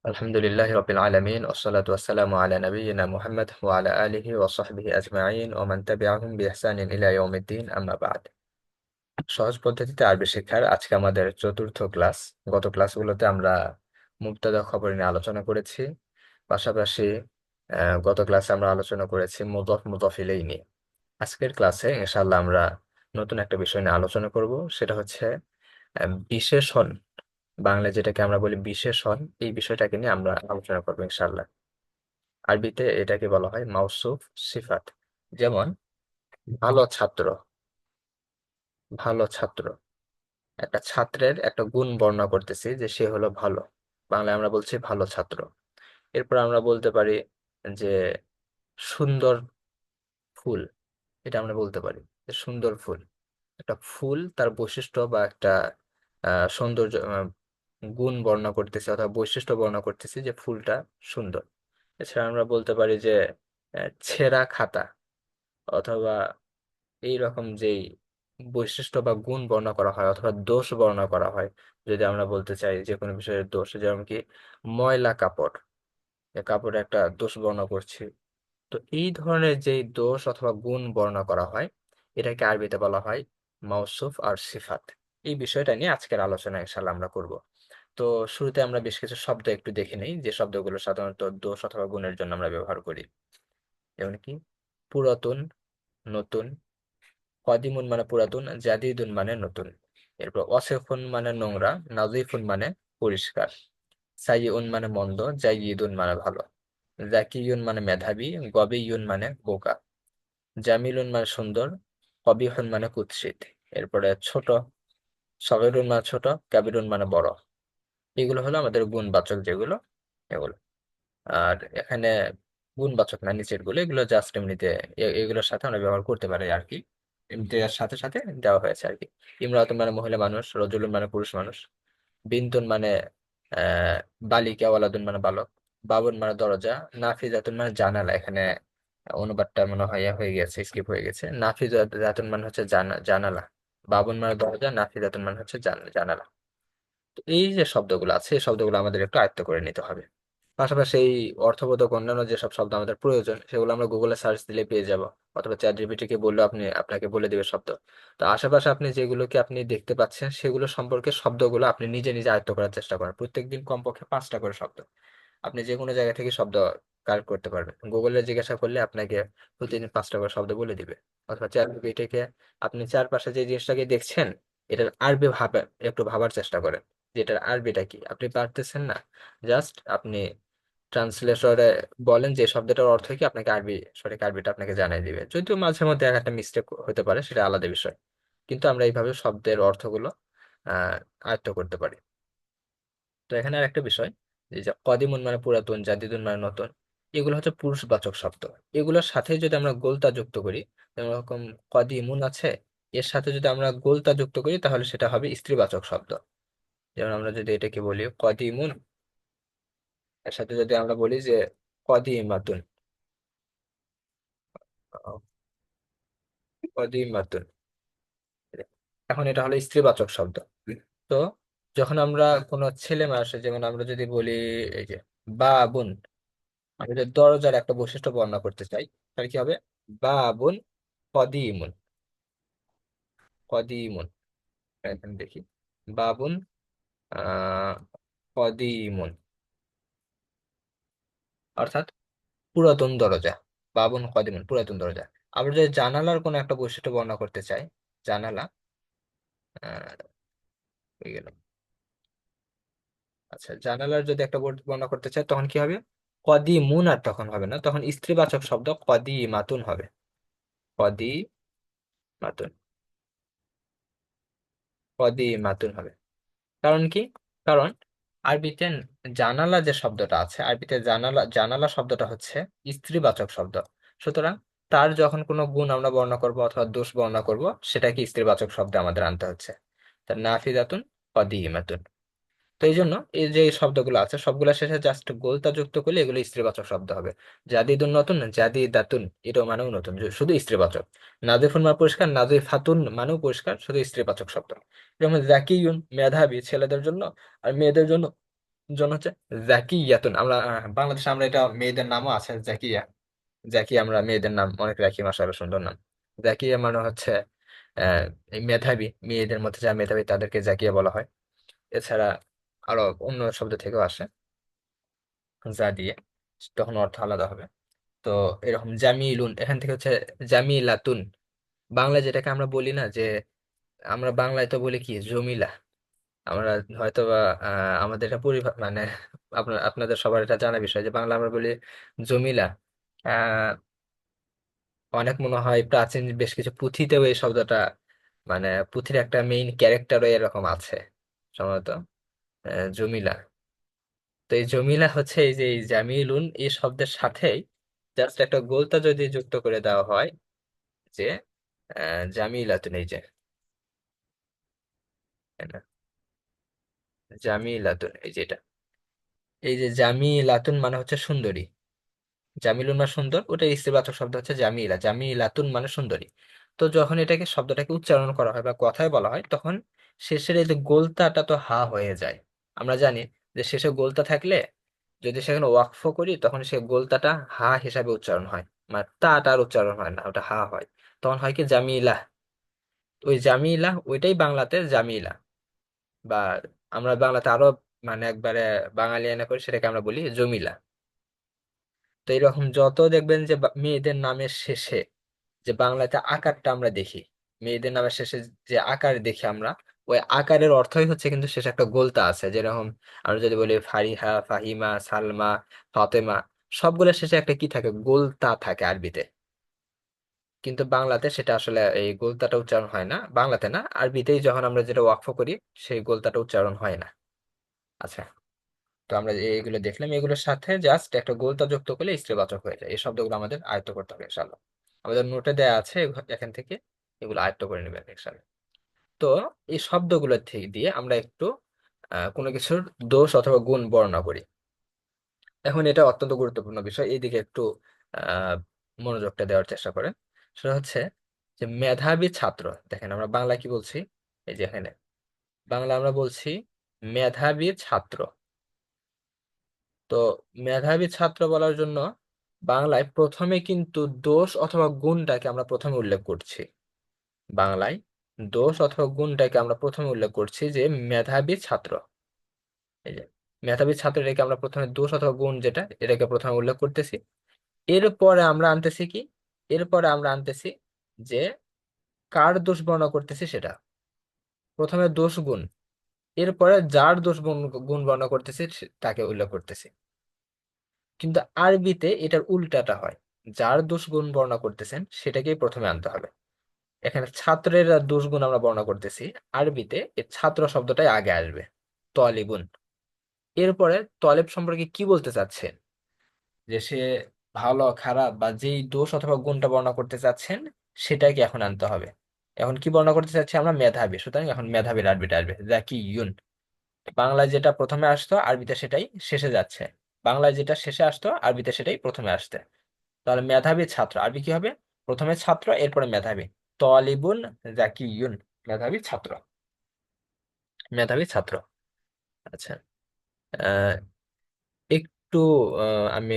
আলহামদুলিল্লাহ রবিল আলমিন ওসলাতু ওয়াসসালামু আলা নবিয়িনা মুহাম্মদ ওয়া আলা আলিহি ওয়া সাহবিহি আজমাইন ওয়া মান তাবিআহুম বিইহসানিন ইলা ইয়াউমিদ্দিন আম্মা বা'দ। সহজ পদ্ধতিতে আরবি শিক্ষার আজকে আমাদের চতুর্থ ক্লাস। গত ক্লাসগুলোতে আমরা মুবতাদা খবর নিয়ে আলোচনা করেছি। পাশাপাশি গত ক্লাসে আমরা আলোচনা করেছি মুদফ মুদফ ইলাইহি নিয়ে। আজকের ক্লাসে ইনশাআল্লাহ আমরা নতুন একটা বিষয় নিয়ে আলোচনা করব, সেটা হচ্ছে বিশেষণ। বাংলা যেটাকে আমরা বলি বিশেষণ, এই বিষয়টাকে নিয়ে আমরা আলোচনা করবো ইনশাআল্লাহ। আরবিতে এটাকে বলা হয় মাউসুফ সিফাত। যেমন ভালো ছাত্র, ভালো ছাত্র, একটা ছাত্রের একটা গুণ বর্ণনা করতেছি যে সে হলো ভালো, বাংলায় আমরা বলছি ভালো ছাত্র। এরপর আমরা বলতে পারি যে সুন্দর ফুল, এটা আমরা বলতে পারি যে সুন্দর ফুল। একটা ফুল তার বৈশিষ্ট্য বা একটা সৌন্দর্য গুণ বর্ণনা করতেছি অথবা বৈশিষ্ট্য বর্ণনা করতেছি যে ফুলটা সুন্দর। এছাড়া আমরা বলতে পারি যে ছেঁড়া খাতা, অথবা এই রকম যেই বৈশিষ্ট্য বা গুণ বর্ণনা করা হয় অথবা দোষ বর্ণনা করা হয়, যদি আমরা বলতে চাই যে কোনো বিষয়ের দোষ, যেমন কি ময়লা কাপড়, এ কাপড়ে একটা দোষ বর্ণনা করছি। তো এই ধরনের যেই দোষ অথবা গুণ বর্ণনা করা হয়, এটাকে আরবিতে বলা হয় মাউসুফ আর সিফাত। এই বিষয়টা নিয়ে আজকের আলোচনা ইনশাআল্লাহ আমরা করব। তো শুরুতে আমরা বেশ কিছু শব্দ একটু দেখে নেই, যে শব্দগুলো সাধারণত দোষ অথবা গুণের জন্য আমরা ব্যবহার করি। যেমন কি পুরাতন, নতুন। কদিমুন মানে পুরাতন, জাদিদুন মানে নতুন। এরপর ওয়াসিফুন মানে নোংরা, নাজিফুন মানে পরিষ্কার। সাইয়্যুন মানে মন্দ, জাইয়্যিদুন মানে ভালো। জাকিয়ুন মানে মেধাবী, গবিয়ুন মানে বোকা। জামিলুন মানে সুন্দর, কবিহুন মানে কুৎসিত। এরপরে ছোট, সগীরুন মানে ছোট, কাবিরুন মানে বড়। এগুলো হলো আমাদের গুণবাচক যেগুলো, এগুলো। আর এখানে গুণবাচক না, নিচের গুলো এগুলো জাস্ট এমনিতে এগুলোর সাথে আমরা ব্যবহার করতে পারি আর কি, এমনিতে এর সাথে সাথে দেওয়া হয়েছে আর কি। ইমরাতুন মানে মহিলা মানুষ, রজুলুন মানে পুরুষ মানুষ, বিনতুন মানে আহ বালিকা, ওয়ালাদুন মানে বালক, বাবুন মানে দরজা, নাফিজাতুন মানে জানালা। এখানে অনুবাদটা মনে হয় হয়ে গেছে, স্কিপ হয়ে গেছে। নাফিজাতুন মানে হচ্ছে জানালা, বাবুন মানে দরজা, নাফিজাতুন মানে হচ্ছে জানালা। তো এই যে শব্দগুলো আছে, এই শব্দগুলো আমাদের একটু আয়ত্ত করে নিতে হবে। পাশাপাশি এই অর্থবোধক অন্যান্য যেসব শব্দ আমাদের প্রয়োজন, সেগুলো আমরা গুগলে সার্চ দিলে পেয়ে যাব, অথবা চ্যাট জিপিটি কে বললেও আপনাকে বলে দিবে শব্দ। তো আশেপাশে আপনি যেগুলোকে আপনি দেখতে পাচ্ছেন, সেগুলো সম্পর্কে শব্দগুলো আপনি নিজে নিজে আয়ত্ত করার চেষ্টা করেন। প্রত্যেকদিন কমপক্ষে 5টা করে শব্দ আপনি যে কোনো জায়গা থেকে শব্দ কালেক্ট করতে পারবেন। গুগলে জিজ্ঞাসা করলে আপনাকে প্রতিদিন 5টা করে শব্দ বলে দিবে। অথবা চ্যাট জিপিটিকে আপনি চারপাশে যে জিনিসটাকে দেখছেন, এটার আরবি একটু ভাবার চেষ্টা করেন যে এটার আরবিটা কি। আপনি পারতেছেন না, জাস্ট আপনি ট্রান্সলেটরে বলেন যে শব্দটার অর্থ কি, আপনাকে সঠিক আরবিটা আপনাকে জানিয়ে দিবে। যদিও মাঝে মধ্যে এক একটা মিস্টেক হতে পারে, সেটা আলাদা বিষয়, কিন্তু আমরা এইভাবে শব্দের অর্থগুলো আয়ত্ত করতে পারি। তো এখানে আরেকটা বিষয়, যে কদিমুন মানে পুরাতন, জাদিদুন মানে নতুন, এগুলো হচ্ছে পুরুষবাচক শব্দ। এগুলোর সাথে যদি আমরা গোলতা যুক্ত করি, যেরকম কদিমুন আছে, এর সাথে যদি আমরা গোলতা যুক্ত করি তাহলে সেটা হবে স্ত্রীবাচক শব্দ। যেমন আমরা যদি এটাকে বলি কদিমুন, এর সাথে যদি আমরা বলি যে কদিমাতুন, আহ, কদিমাতুন, এখন এটা হলো স্ত্রীবাচক শব্দ। তো যখন আমরা কোনো ছেলে মানুষের, যেমন আমরা যদি বলি এই যে বাবুন, আমরা যদি দরজার একটা বৈশিষ্ট্য বর্ণনা করতে চাই, তাহলে কি হবে? বাবুন কদিমুন, কদিমুন। এখানে দেখি বাবুন আহ কদিমুন, অর্থাৎ পুরাতন দরজা। বাবুন কদিমুন, পুরাতন দরজা। আমরা যদি জানালার কোনো একটা বৈশিষ্ট্য বর্ণনা করতে চাই, জানালা, হয়ে গেল। আচ্ছা, জানালার যদি একটা বর্ণনা করতে চাই, তখন কি হবে? কদিমুন, আর তখন হবে না, তখন স্ত্রীবাচক শব্দ কদিমাতুন হবে। কদিমাতুন, কদিমাতুন হবে। কারণ কি? কারণ আরবিতে জানালা যে শব্দটা আছে, আরবিতে জানালা জানালা শব্দটা হচ্ছে স্ত্রীবাচক শব্দ। সুতরাং তার যখন কোনো গুণ আমরা বর্ণনা করব অথবা দোষ বর্ণনা করব, সেটাকে স্ত্রীবাচক শব্দে আমাদের আনতে হচ্ছে। তার নাফিজাতুন, কদিমাতুন। তো এই জন্য এই যে শব্দগুলো আছে, সবগুলো শেষে জাস্ট গোলতা যুক্ত করলে এগুলো স্ত্রীবাচক শব্দ হবে। জাদিদুন নতুন, জাদি দাতুন, এটাও মানেও নতুন, শুধু স্ত্রীবাচক। নাজিফুন মানে পরিষ্কার, নাজিফাতুন মানেও পরিষ্কার, শুধু স্ত্রীবাচক শব্দ। যেমন জাকিউন মেধাবী ছেলেদের জন্য, আর মেয়েদের জন্য জন্য হচ্ছে জাকিয়াতুন। আমরা বাংলাদেশে আমরা এটা মেয়েদের নামও আছে জাকিয়া। জাকিয়া আমরা মেয়েদের নাম অনেক রাখি, মাশাআল্লাহ সুন্দর নাম। জাকিয়া মানে হচ্ছে এই মেধাবী, মেয়েদের মধ্যে যারা মেধাবী তাদেরকে জাকিয়া বলা হয়। এছাড়া আরো অন্য শব্দ থেকেও আসে যা দিয়ে, তখন অর্থ আলাদা হবে। তো এরকম জামিলুন এখান থেকে হচ্ছে জামিলাতুন। বাংলা যেটাকে আমরা বলি না যে, আমরা বাংলায় তো বলি কি জমিলা। আমরা হয়তো বা আমাদের এটা মানে আপনাদের সবার এটা জানা বিষয় যে বাংলা আমরা বলি জমিলা। আহ অনেক মনে হয় প্রাচীন বেশ কিছু পুঁথিতেও এই শব্দটা, মানে পুঁথির একটা মেইন ক্যারেক্টারও এরকম আছে সম্ভবত, জমিলা। তো এই জমিলা হচ্ছে এই যে এই জামিলুন এই শব্দের সাথেই জাস্ট একটা গোলতা যদি যুক্ত করে দেওয়া হয়, যে জামিলাতুন, এই যে তাই না? জামিলাতুন এই যে এটা, এই যে জামিলাতুন মানে হচ্ছে সুন্দরী। জামিলুন মানে সুন্দর, ওটা ইস্তিবাচক শব্দ হচ্ছে জামিলা। জামিলাতুন মানে সুন্দরী। তো যখন এটাকে শব্দটাকে উচ্চারণ করা হয় বা কথায় বলা হয়, তখন শেষের এই যে গোলতাটা তো হা হয়ে যায়। আমরা জানি যে শেষে গোলতা থাকলে যদি সেখানে ওয়াকফ করি তখন সে গোলতাটা হা হিসাবে উচ্চারণ হয়, মানে তাটা আর উচ্চারণ হয় না, ওটা হা হয়। তখন হয় কি জামিলা। ওই জামিলা ওইটাই বাংলাতে জামিলা। বা আমরা বাংলাতে আরো মানে একবারে বাঙালিয়ানা করে সেটাকে আমরা বলি জমিলা। তো এরকম যত দেখবেন যে মেয়েদের নামের শেষে যে বাংলাতে আকারটা আমরা দেখি, মেয়েদের নামের শেষে যে আকার দেখি আমরা, ওই আকারের অর্থই হচ্ছে কিন্তু শেষে একটা গোলতা আছে। যেরকম আমরা যদি বলি ফারিহা, ফাহিমা, সালমা, ফাতেমা, সবগুলোর শেষে একটা কি থাকে, গোলতা থাকে আরবিতে। কিন্তু বাংলাতে সেটা আসলে এই গোলতাটা উচ্চারণ হয় না, বাংলাতে না, আরবিতেই যখন আমরা যেটা ওয়াকফ করি সেই গোলতাটা উচ্চারণ হয় না। আচ্ছা, তো আমরা এইগুলো দেখলাম, এগুলোর সাথে জাস্ট একটা গোলতা যুক্ত করলে স্ত্রীবাচক হয়ে যায়। এই শব্দগুলো আমাদের আয়ত্ত করতে হবে ইনশাআল্লাহ। আমাদের নোটে দেয়া আছে, এখান থেকে এগুলো আয়ত্ত করে নেবেন ইনশাআল্লাহ। তো এই শব্দগুলো থেকে দিয়ে আমরা একটু কোনো কিছুর দোষ অথবা গুণ বর্ণনা করি। এখন এটা অত্যন্ত গুরুত্বপূর্ণ বিষয়, এইদিকে একটু আহ মনোযোগটা দেওয়ার চেষ্টা করেন। সেটা হচ্ছে যে মেধাবী ছাত্র। দেখেন আমরা বাংলা কি বলছি, এই যে এখানে বাংলা আমরা বলছি মেধাবী ছাত্র। তো মেধাবী ছাত্র বলার জন্য বাংলায় প্রথমে কিন্তু দোষ অথবা গুণটাকে আমরা প্রথমে উল্লেখ করছি। বাংলায় দোষ অথবা গুণটাকে আমরা প্রথমে উল্লেখ করছি যে মেধাবী ছাত্র। এই যে মেধাবী ছাত্র, এটাকে আমরা প্রথমে দোষ অথবা গুণ যেটা, এটাকে প্রথমে উল্লেখ করতেছি। এরপরে আমরা আনতেছি কি, এরপরে আমরা আনতেছি যে কার দোষ বর্ণনা করতেছি সেটা। প্রথমে দোষ গুণ, এরপরে যার দোষ গুণ গুণ বর্ণনা করতেছি তাকে উল্লেখ করতেছি। কিন্তু আরবিতে এটার উল্টাটা হয়, যার দোষ গুণ বর্ণনা করতেছেন সেটাকেই প্রথমে আনতে হবে। এখানে ছাত্রের দোষ গুণ আমরা বর্ণনা করতেছি, আরবিতে এই ছাত্র শব্দটাই আগে আসবে, তলিবুন। এরপরে তলেব সম্পর্কে কি বলতে চাচ্ছেন, যে সে ভালো খারাপ বা যেই দোষ অথবা গুণটা বর্ণনা করতে চাচ্ছেন সেটাকে এখন আনতে হবে। এখন কি বর্ণনা করতে চাচ্ছি আমরা, মেধাবী, সুতরাং এখন মেধাবীর আরবিটা আসবে জাকি ইউন। বাংলায় যেটা প্রথমে আসতো আরবিতে সেটাই শেষে যাচ্ছে, বাংলায় যেটা শেষে আসতো আরবিতে সেটাই প্রথমে আসছে। তাহলে মেধাবী ছাত্র আরবি কি হবে, প্রথমে ছাত্র এরপরে মেধাবী, তলিবুন জাকিয়ুন, মেধাবী ছাত্র, মেধাবী ছাত্র। আচ্ছা, আহ একটু আমি